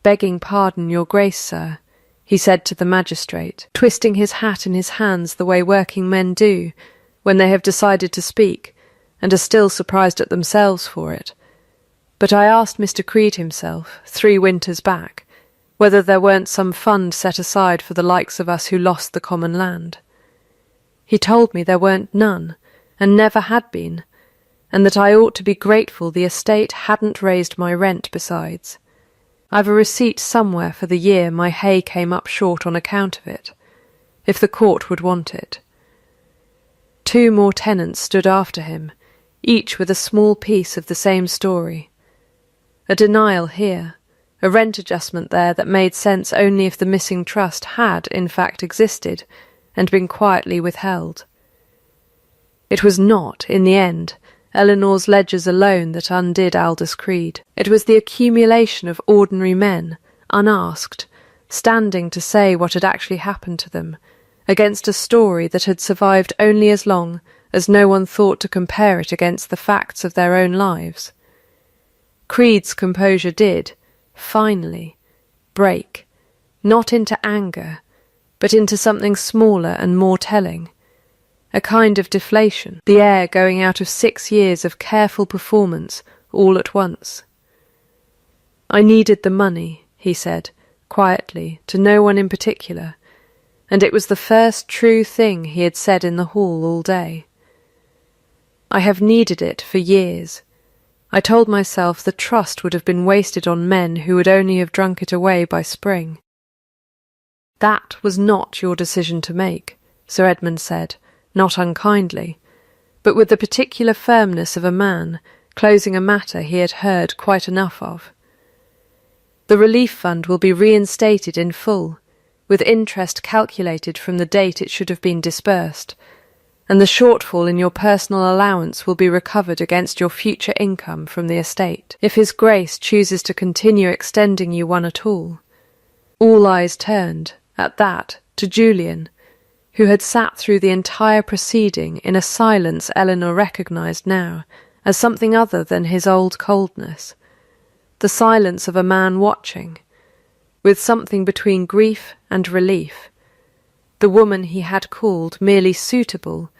"Begging pardon, your grace, sir," he said to the magistrate, twisting his hat in his hands the way working men do when they have decided to speak and are still surprised at themselves for it. "But I asked Mr. Creed himself, 3 winters back, whether there weren't some fund set aside for the likes of us who lost the common land. He told me there weren't none, and never had been, and that I ought to be grateful the estate hadn't raised my rent besides. I've a receipt somewhere for the year my hay came up short on account of it, if the court would want it." 2 more tenants stood after him, each with a small piece of the same story. A denial here, a rent adjustment there that made sense only if the missing trust had, in fact, existed and been quietly withheld. It was not, in the end, Eleanor's ledgers alone that undid Aldous Creed. It was the accumulation of ordinary men, unasked, standing to say what had actually happened to them, against a story that had survived only as long as no one thought to compare it against the facts of their own lives. Creed's composure did, finally, break, not into anger, but into something smaller and more telling, a kind of deflation, the air going out of 6 years of careful performance all at once. "I needed the money," he said, quietly, to no one in particular, and it was the first true thing he had said in the hall all day. "I have needed it for years. I told myself the trust would have been wasted on men who would only have drunk it away by spring." "That was not your decision to make," Sir Edmund said, not unkindly, but with the particular firmness of a man closing a matter he had heard quite enough of. "The relief fund will be reinstated in full, with interest calculated from the date it should have been disbursed, and the shortfall in your personal allowance will be recovered against your future income from the estate, if His Grace chooses to continue extending you one at all." All eyes turned, at that, to Julian, who had sat through the entire proceeding in a silence Eleanor recognised now as something other than his old coldness, the silence of a man watching, with something between grief and relief. The woman he had called merely suitable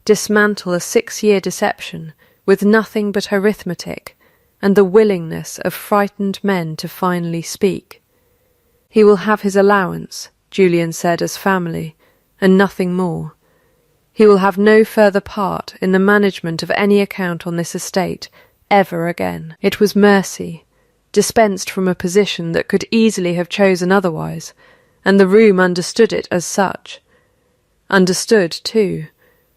dismantle a 6-year deception with nothing but arithmetic and the willingness of frightened men to finally speak. "He will have his allowance," Julian said, as family, and nothing more. He will have no further part in the management of any account on this estate ever again. It was mercy, dispensed from a position that could easily have chosen otherwise, and the room understood it as such. Understood, too,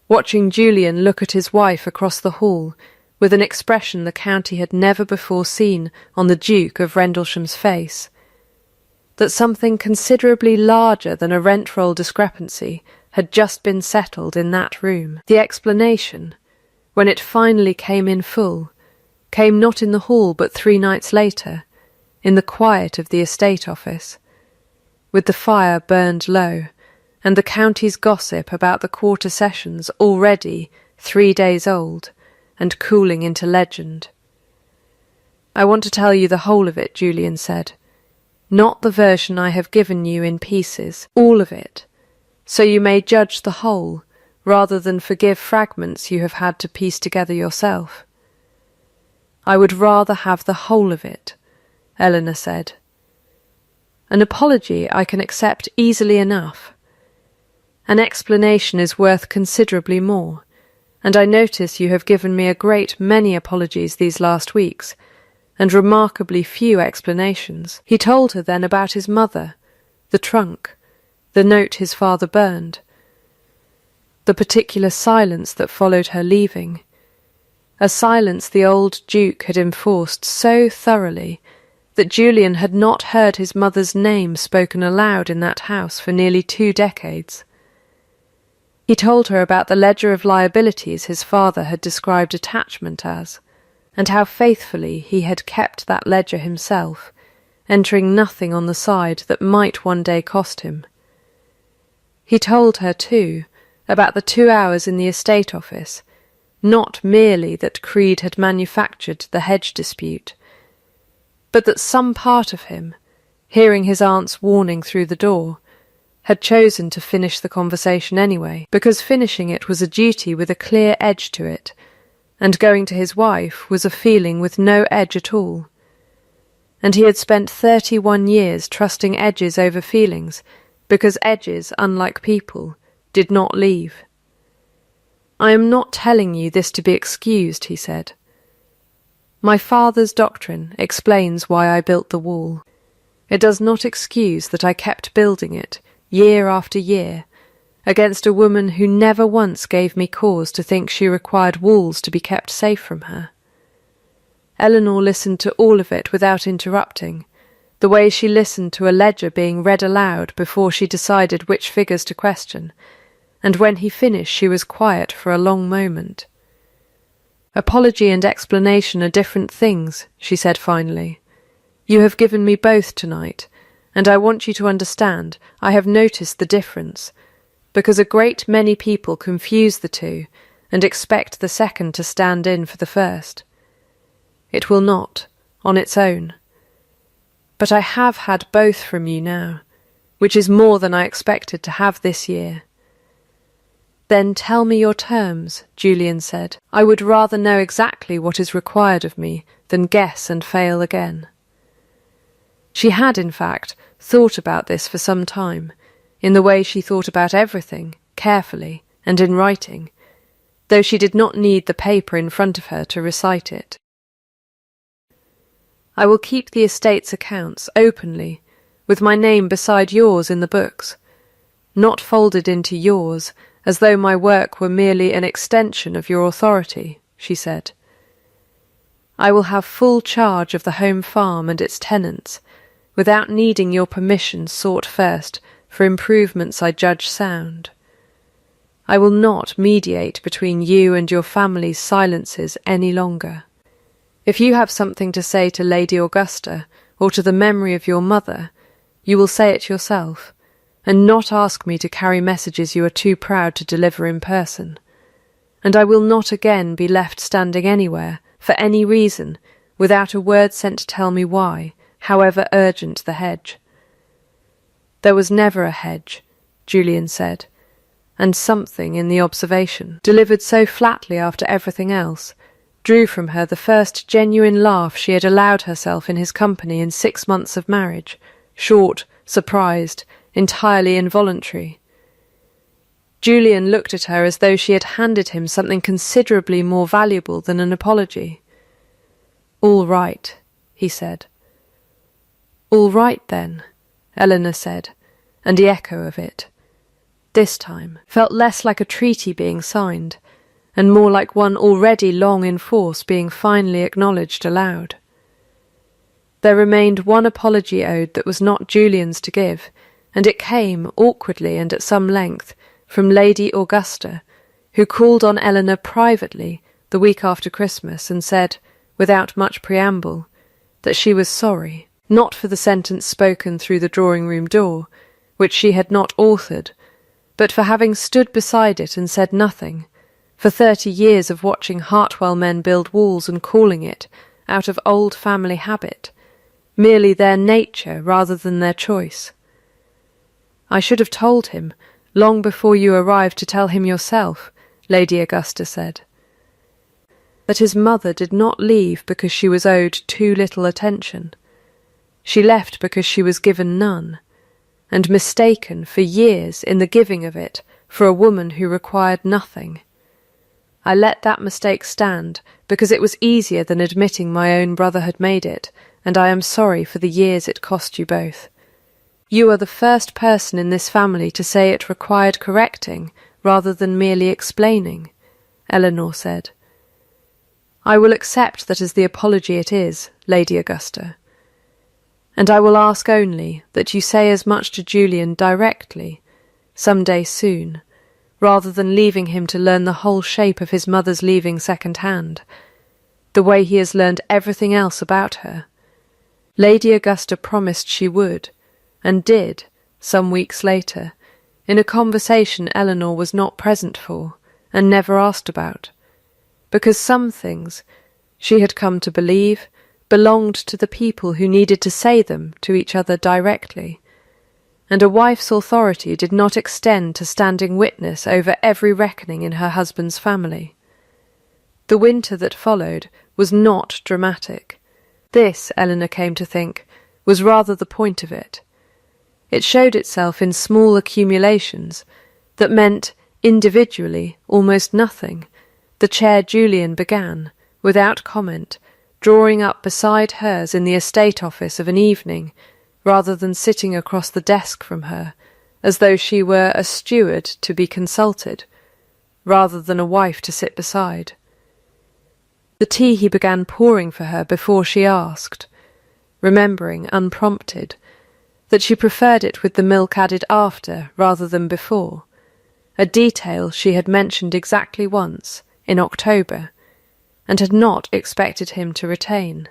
watching Julian look at his wife across the hall with an expression the county had never before seen on the Duke of Rendlesham's face, that something considerably larger than a rent-roll discrepancy had just been settled in that room. The explanation, when it finally came in full, came not in the hall but 3 nights later, in the quiet of the estate office, with the fire burned low, and the county's gossip about the quarter sessions already 3 days old, and cooling into legend. "I want to tell you the whole of it," Julian said. "Not the version I have given you in pieces, all of it, so you may judge the whole, rather than forgive fragments you have had to piece together yourself." "I would rather have the whole of it," Eleanor said. "An apology I can accept easily enough. An explanation is worth considerably more, and I notice you have given me a great many apologies these last weeks, and remarkably few explanations." He told her then about his mother, the trunk, the note his father burned, the particular silence that followed her leaving, a silence the old Duke had enforced so thoroughly that Julian had not heard his mother's name spoken aloud in that house for nearly 2 decades. He told her about the ledger of liabilities his father had described attachment as, and how faithfully he had kept that ledger himself, entering nothing on the side that might one day cost him. He told her, too, about the 2 hours in the estate office, not merely that Creed had manufactured the hedge dispute, but that some part of him, hearing his aunt's warning through the door, had chosen to finish the conversation anyway, because finishing it was a duty with a clear edge to it, and going to his wife was a feeling with no edge at all. And he had spent 31 years trusting edges over feelings, because edges, unlike people, did not leave. "I am not telling you this to be excused," he said. "My father's doctrine explains why I built the wall. It does not excuse that I kept building it, year after year, against a woman who never once gave me cause to think she required walls to be kept safe from her." Eleanor listened to all of it without interrupting, the way she listened to a ledger being read aloud before she decided which figures to question, and when he finished she was quiet for a long moment. "Apology and explanation are different things," she said finally. "You have given me both tonight, and I want you to understand I have noticed the difference, because a great many people confuse the two and expect the second to stand in for the first. It will not, on its own. But I have had both from you now, which is more than I expected to have this year." "Then tell me your terms," Julian said. "I would rather know exactly what is required of me than guess and fail again." She had, in fact, thought about this for some time, in the way she thought about everything, carefully, and in writing, though she did not need the paper in front of her to recite it. "I will keep the estate's accounts openly, with my name beside yours in the books, not folded into yours, as though my work were merely an extension of your authority," she said. "I will have full charge of the home farm and its tenants, without needing your permission sought first for improvements I judge sound. I will not mediate between you and your family's silences any longer. If you have something to say to Lady Augusta, or to the memory of your mother, you will say it yourself, and not ask me to carry messages you are too proud to deliver in person. And I will not again be left standing anywhere, for any reason, without a word sent to tell me why, however urgent the hedge." "There was never a hedge," Julian said, and something in the observation, delivered so flatly after everything else, drew from her the first genuine laugh she had allowed herself in his company in 6 months of marriage, short, surprised, entirely involuntary. Julian looked at her as though she had handed him something considerably more valuable than an apology. "All right," he said. "All right, then," Eleanor said, and the echo of it, this time, felt less like a treaty being signed, and more like one already long in force being finally acknowledged aloud. There remained one apology owed that was not Julian's to give, and it came, awkwardly and at some length, from Lady Augusta, who called on Eleanor privately the week after Christmas and said, without much preamble, that she was sorry, not for the sentence spoken through the drawing-room door, which she had not authored, but for having stood beside it and said nothing, for 30 years of watching Hartwell men build walls and calling it, out of old family habit, merely their nature rather than their choice. "I should have told him, long before you arrived to tell him yourself," Lady Augusta said. That his mother did not leave because she was owed too little attention. She left because she was given none, and mistaken for years in the giving of it for a woman who required nothing. I let that mistake stand because it was easier than admitting my own brother had made it, and I am sorry for the years it cost you both. You are the first person in this family to say it required correcting rather than merely explaining," Eleanor said. "I will accept that as the apology it is, Lady Augusta. And I will ask only that you say as much to Julian directly, some day soon, rather than leaving him to learn the whole shape of his mother's leaving second-hand, the way he has learned everything else about her." Lady Augusta promised she would, and did, some weeks later, in a conversation Eleanor was not present for, and never asked about, because some things, she had come to believe, belonged to the people who needed to say them to each other directly, and a wife's authority did not extend to standing witness over every reckoning in her husband's family. The winter that followed was not dramatic. This, Eleanor came to think, was rather the point of it. It showed itself in small accumulations that meant, individually, almost nothing. The chair Julian began, without comment, drawing up beside hers in the estate office of an evening, rather than sitting across the desk from her, as though she were a steward to be consulted, rather than a wife to sit beside. The tea he began pouring for her before she asked, remembering, unprompted, that she preferred it with the milk added after rather than before, a detail she had mentioned exactly once, in October, and had not expected him to retain.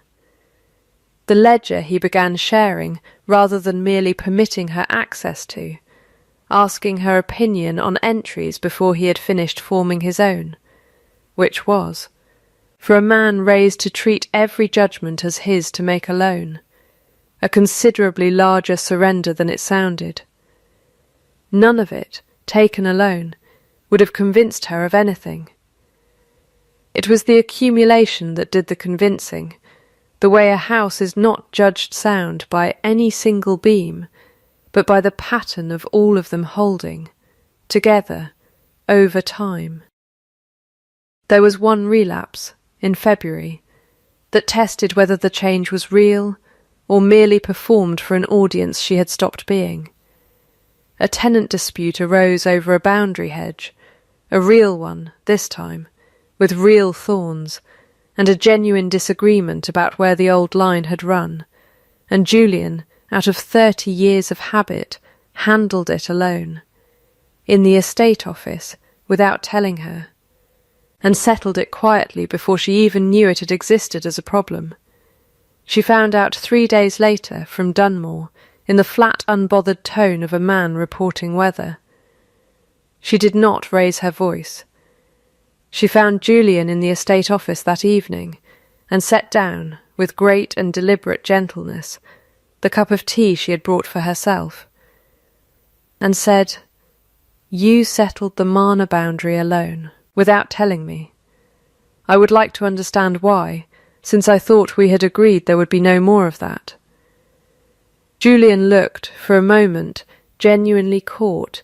The ledger he began sharing rather than merely permitting her access to, asking her opinion on entries before he had finished forming his own, which was, for a man raised to treat every judgment as his to make alone, a considerably larger surrender than it sounded. None of it, taken alone, would have convinced her of anything. It was the accumulation that did the convincing, the way a house is not judged sound by any single beam, but by the pattern of all of them holding, together, over time. There was one relapse, in February, that tested whether the change was real or merely performed for an audience she had stopped being. A tenant dispute arose over a boundary hedge, a real one, this time, with real thorns, and a genuine disagreement about where the old line had run, and Julian, out of 30 years of habit, handled it alone, in the estate office, without telling her, and settled it quietly before she even knew it had existed as a problem. She found out 3 days later, from Dunmore, in the flat, unbothered tone of a man reporting weather. She did not raise her voice. She found Julian in the estate office that evening, and set down, with great and deliberate gentleness, the cup of tea she had brought for herself, and said, "You settled the Marna boundary alone, without telling me. I would like to understand why, since I thought we had agreed there would be no more of that." Julian looked, for a moment, genuinely caught,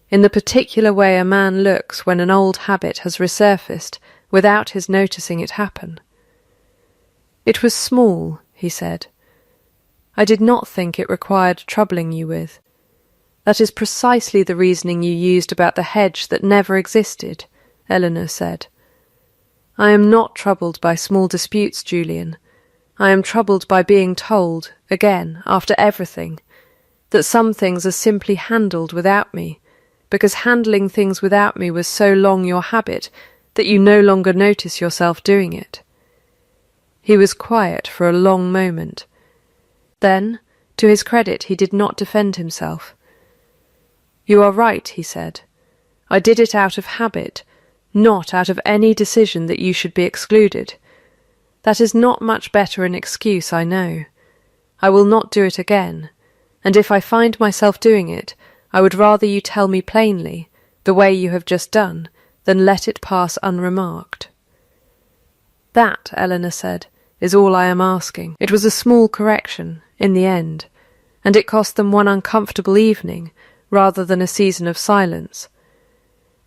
in the particular way a man looks when an old habit has resurfaced without his noticing it happen. "It was small," he said. "I did not think it required troubling you with. That is precisely the reasoning you used about the hedge that never existed," Eleanor said. "I am not troubled by small disputes, Julian. I am troubled by being told, again, after everything, that some things are simply handled without me, because handling things without me was so long your habit that you no longer notice yourself doing it." He was quiet for a long moment. Then, to his credit, he did not defend himself. "You are right," he said. "I did it out of habit, not out of any decision that you should be excluded. That is not much better an excuse, I know. I will not do it again, and if I find myself doing it, I would rather you tell me plainly, the way you have just done, than let it pass unremarked." "That," Eleanor said, "is all I am asking." It was a small correction, in the end, and it cost them one uncomfortable evening rather than a season of silence,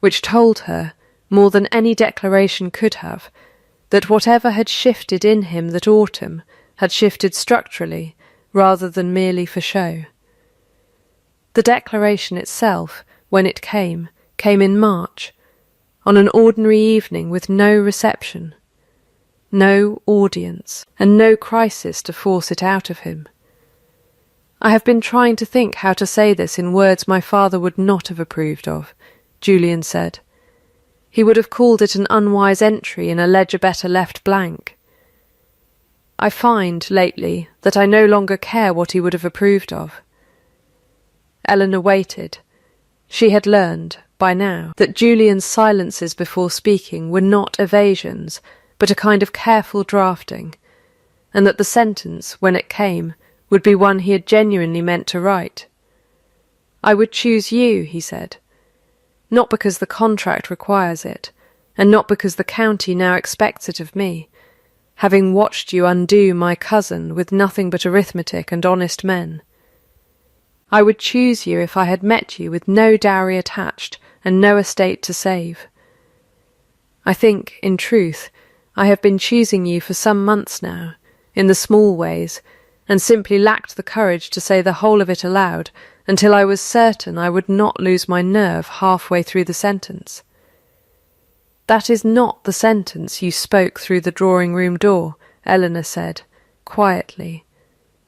which told her, more than any declaration could have, that whatever had shifted in him that autumn had shifted structurally rather than merely for show. The declaration itself, when it came in March, on an ordinary evening with no reception, no audience, and no crisis to force it out of him. "I have been trying to think how to say this in words my father would not have approved of," Julian said. "He would have called it an unwise entry in a ledger better left blank. I find, lately, that I no longer care what he would have approved of." Eleanor waited. She had learned, by now, that Julian's silences before speaking were not evasions, but a kind of careful drafting, and that the sentence, when it came, would be one he had genuinely meant to write. "I would choose you," he said. "Not because the contract requires it, and not because the county now expects it of me, having watched you undo my cousin with nothing but arithmetic and honest men. I would choose you if I had met you with no dowry attached and no estate to save. I think, in truth, I have been choosing you for some months now, in the small ways, and simply lacked the courage to say the whole of it aloud until I was certain I would not lose my nerve halfway through the sentence." "That is not the sentence you spoke through the drawing-room door," Eleanor said, quietly.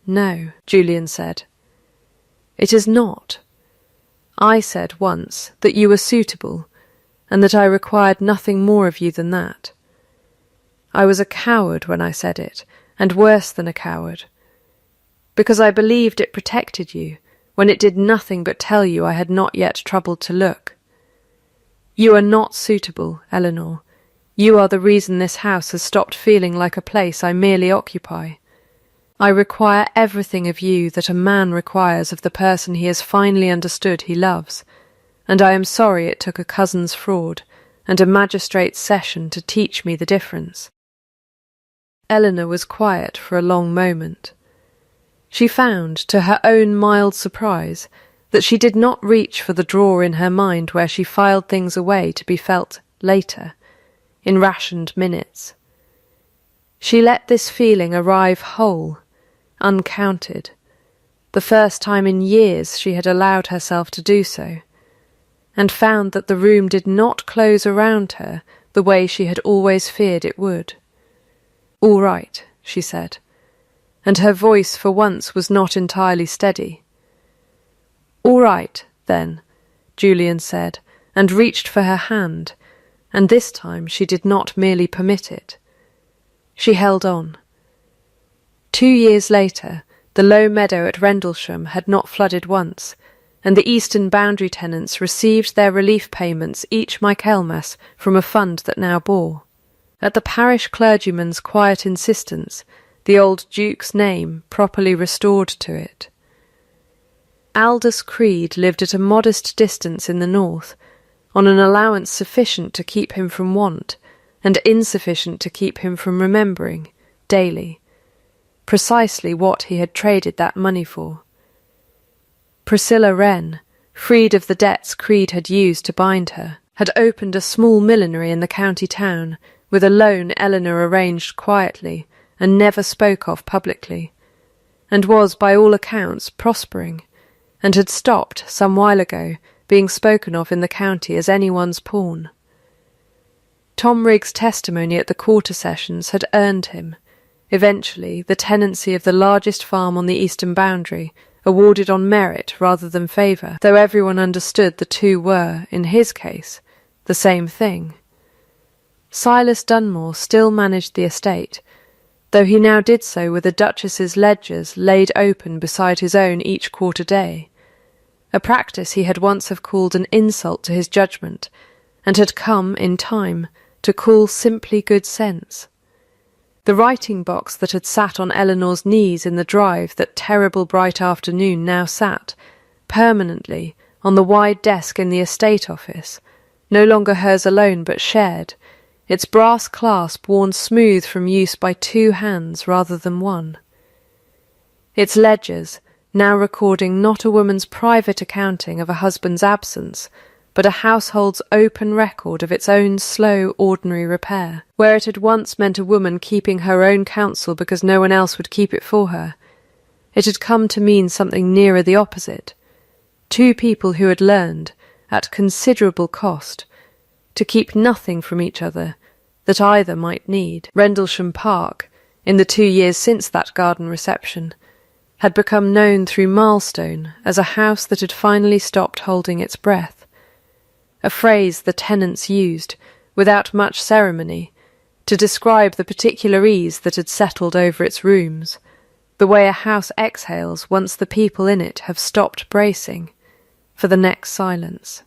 "No," Julian said. "It is not. I said once that you were suitable, and that I required nothing more of you than that. I was a coward when I said it, and worse than a coward, because I believed it protected you, when it did nothing but tell you I had not yet troubled to look. You are not suitable, Eleanor. You are the reason this house has stopped feeling like a place I merely occupy. I require everything of you that a man requires of the person he has finally understood he loves, and I am sorry it took a cousin's fraud and a magistrate's session to teach me the difference." Eleanor was quiet for a long moment. She found, to her own mild surprise, that she did not reach for the drawer in her mind where she filed things away to be felt later, in rationed minutes. She let this feeling arrive whole, uncounted, the first time in years she had allowed herself to do so, and found that the room did not close around her the way she had always feared it would. "All right," she said, and her voice for once was not entirely steady. "All right, then," Julian said, and reached for her hand, and this time she did not merely permit it. She held on. 2 years later, the low meadow at Rendlesham had not flooded once, and the eastern boundary tenants received their relief payments each Michaelmas from a fund that now bore. At the parish clergyman's quiet insistence, the old Duke's name properly restored to it. Aldous Creed lived at a modest distance in the north, on an allowance sufficient to keep him from want, and insufficient to keep him from remembering, daily, precisely what he had traded that money for. Priscilla Wren, freed of the debts Creed had used to bind her, had opened a small millinery in the county town with a loan Eleanor arranged quietly and never spoke of publicly, and was, by all accounts, prospering, and had stopped, some while ago, being spoken of in the county as anyone's pawn. Tom Rigg's testimony at the quarter sessions had earned him, eventually, the tenancy of the largest farm on the eastern boundary, awarded on merit rather than favour, though everyone understood the two were, in his case, the same thing. Silas Dunmore still managed the estate, though he now did so with the Duchess's ledgers laid open beside his own each quarter day, a practice he had once have called an insult to his judgment, and had come, in time, to call simply good sense. The writing-box that had sat on Eleanor's knees in the drive that terrible bright afternoon now sat, permanently, on the wide desk in the estate office, no longer hers alone but shared, its brass clasp worn smooth from use by 2 hands rather than 1. Its ledgers, now recording not a woman's private accounting of a husband's absence, but a household's open record of its own slow, ordinary repair, where it had once meant a woman keeping her own counsel because no one else would keep it for her. It had come to mean something nearer the opposite. 2 people who had learned, at considerable cost, to keep nothing from each other that either might need. Rendlesham Park, in the 2 years since that garden reception, had become known through Milestone as a house that had finally stopped holding its breath, a phrase the tenants used, without much ceremony, to describe the particular ease that had settled over its rooms, the way a house exhales once the people in it have stopped bracing for the next silence.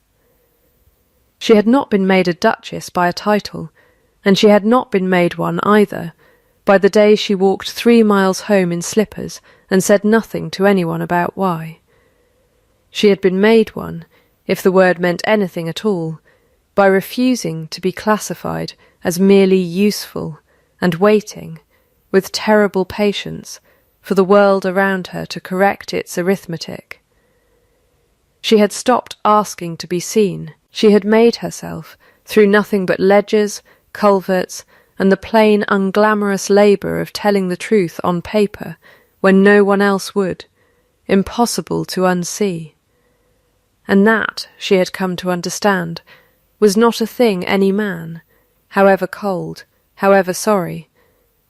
She had not been made a duchess by a title, and she had not been made one either by the day she walked 3 miles home in slippers and said nothing to anyone about why. She had been made one, if the word meant anything at all, by refusing to be classified as merely useful and waiting, with terrible patience, for the world around her to correct its arithmetic. She had stopped asking to be seen. She had made herself, through nothing but ledgers, culverts, and the plain, unglamorous labour of telling the truth on paper when no one else would, impossible to unsee. And that, she had come to understand, was not a thing any man, however cold, however sorry,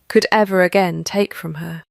could ever again take from her.